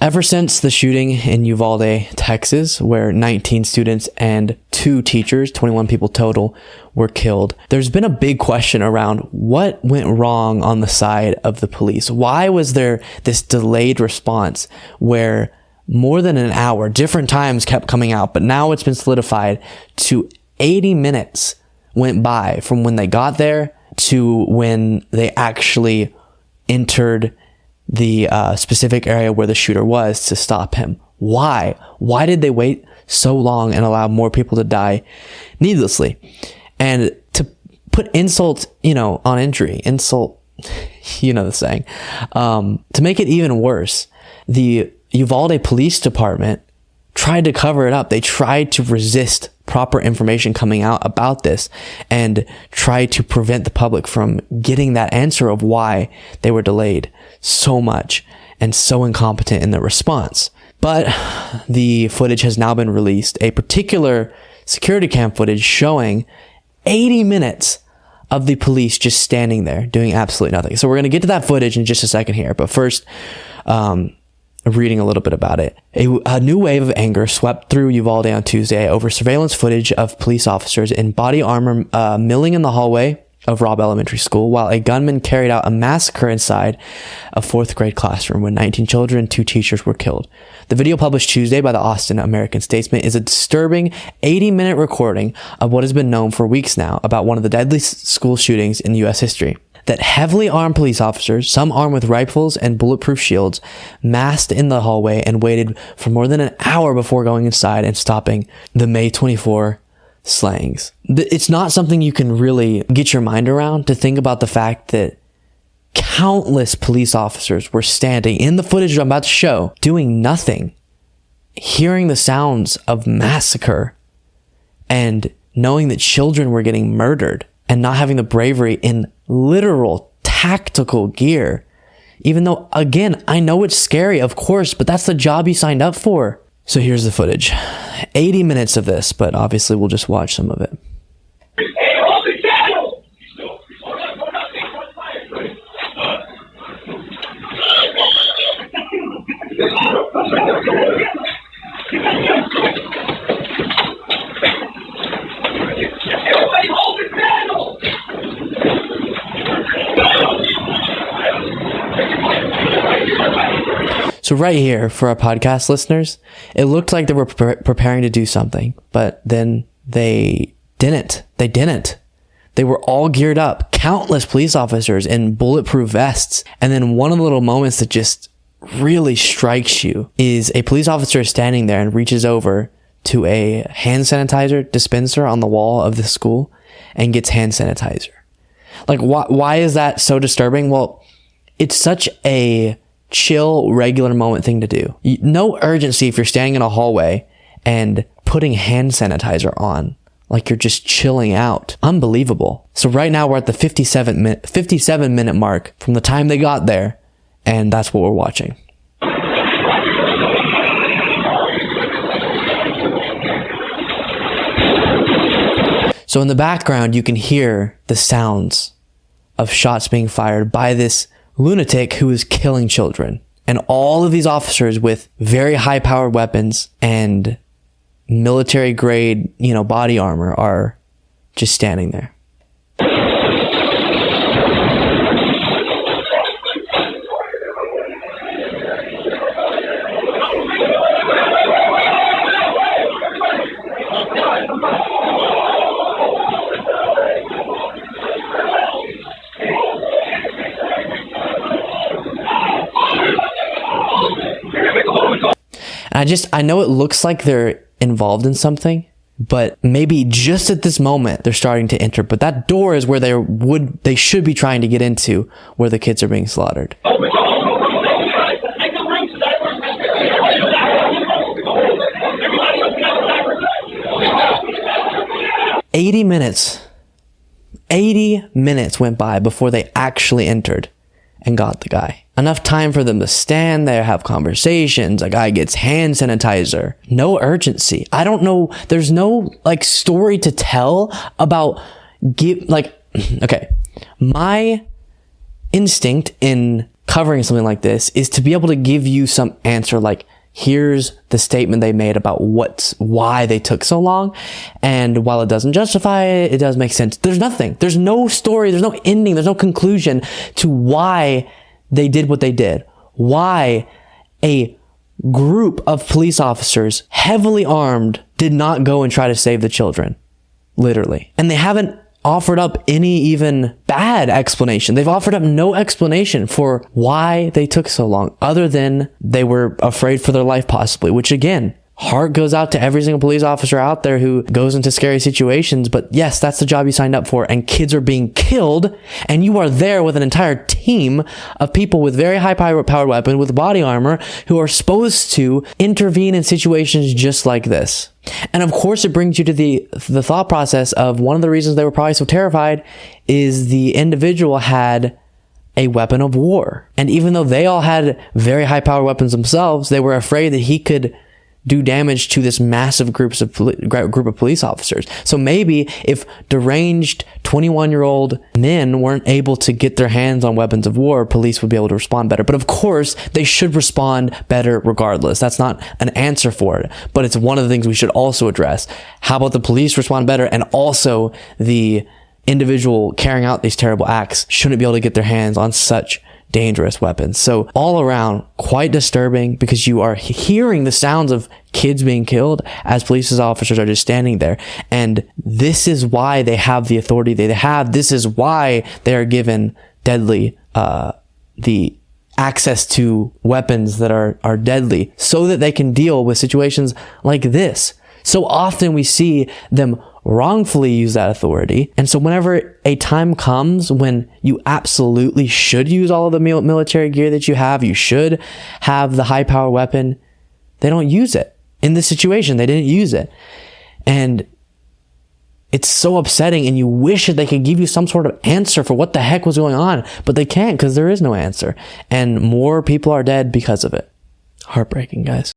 Ever since the shooting in Uvalde, Texas, where 19 students and 2 teachers, 21 people total, were killed, there's been a big question around what went wrong on the side of the police. Why was there this delayed response where more than an hour, different times kept coming out, but now it's been solidified to 80 minutes went by from when they got there to when they actually entered the specific area where the shooter was to stop him. Why? Why did they wait so long and allow more people to die needlessly? And to put insult, on injury, insult, the saying, to make it even worse, the Uvalde Police Department tried to cover it up. They tried to resist proper information coming out about this and tried to prevent the public from getting that answer of why they were delayed so much and so incompetent in their response. But the footage has now been released, a particular security cam footage showing 80 minutes of the police just standing there doing absolutely nothing. So we're going to get to that footage in just a second here. But first, reading a little bit about it. A new wave of anger swept through Uvalde on Tuesday over surveillance footage of police officers in body armor milling in the hallway of Robb Elementary School while a gunman carried out a massacre inside a 4th grade classroom when 19 children and 2 teachers were killed. The video published Tuesday by the Austin American-Statesman is a disturbing 80-minute recording of what has been known for weeks now about one of the deadliest school shootings in U.S. history. That heavily armed police officers, some armed with rifles and bulletproof shields, massed in the hallway and waited for more than an hour before going inside and stopping the May 24 slayings. It's not something you can really get your mind around to think about the fact that countless police officers were standing in the footage I'm about to show, doing nothing, hearing the sounds of massacre and knowing that children were getting murdered and not having the bravery in literal tactical gear. Even though, again, I know it's scary, of course, but that's the job you signed up for. So here's the footage. 80 minutes of this, but obviously we'll just watch some of it. So right here, for our podcast listeners, it looked like they were preparing to do something, but then they didn't. They were all geared up, countless police officers in bulletproof vests. And then one of the little moments that just really strikes you is a police officer standing there and reaches over to a hand sanitizer dispenser on the wall of the school and gets hand sanitizer. Like, why is that so disturbing? Well, it's such a chill, regular moment thing to do. No urgency if you're standing in a hallway and putting hand sanitizer on, like you're just chilling out. Unbelievable. So right now we're at the 57 minute mark from the time they got there, and that's what we're watching. So in the background, you can hear the sounds of shots being fired by this lunatic who is killing children. And all of these officers with very high-powered weapons and military-grade, body armor are just standing there. I know it looks like they're involved in something, but maybe just at this moment they're starting to enter. But that door is where they should be trying to get into, where the kids are being slaughtered. 80 minutes went by before they actually entered and got the guy. Enough time for them to stand there, have conversations. A guy gets hand sanitizer. No urgency. I don't know. There's no story to tell about okay. My instinct in covering something like this is to be able to give you some answer, like, here's the statement they made about why they took so long. And while it doesn't justify it, it does make sense. There's nothing. There's no story. There's no ending. There's no conclusion to why they did what they did. Why a group of police officers, heavily armed, did not go and try to save the children. Literally. And they haven't offered up any even bad explanation. They've offered up no explanation for why they took so long, other than they were afraid for their life possibly, which again, heart goes out to every single police officer out there who goes into scary situations. But yes, that's the job you signed up for, and kids are being killed, and you are there with an entire team of people with very high powered weapons with body armor who are supposed to intervene in situations just like this. And of course, it brings you to the thought process of one of the reasons they were probably so terrified is the individual had a weapon of war. And even though they all had very high powered weapons themselves, they were afraid that he could do damage to this massive group of police officers. So maybe if deranged 21-year-old men weren't able to get their hands on weapons of war, police would be able to respond better. But of course, they should respond better regardless. That's not an answer for it, but it's one of the things we should also address. How about the police respond better, and also the individual carrying out these terrible acts shouldn't be able to get their hands on such dangerous weapons. So all around, quite disturbing, because you are hearing the sounds of kids being killed as police officers are just standing there. And this is why they have the authority they have. This is why they are given the access to weapons that are deadly, so that they can deal with situations like this. So often we see them wrongfully use that authority. And so whenever a time comes when you absolutely should use all of the military gear that you should have the high power weapon, they don't use it. In this situation, they didn't use it. And it's so upsetting, and you wish that they could give you some sort of answer for what the heck was going on, but they can't, because there is no answer. And more people are dead because of it. Heartbreaking, guys.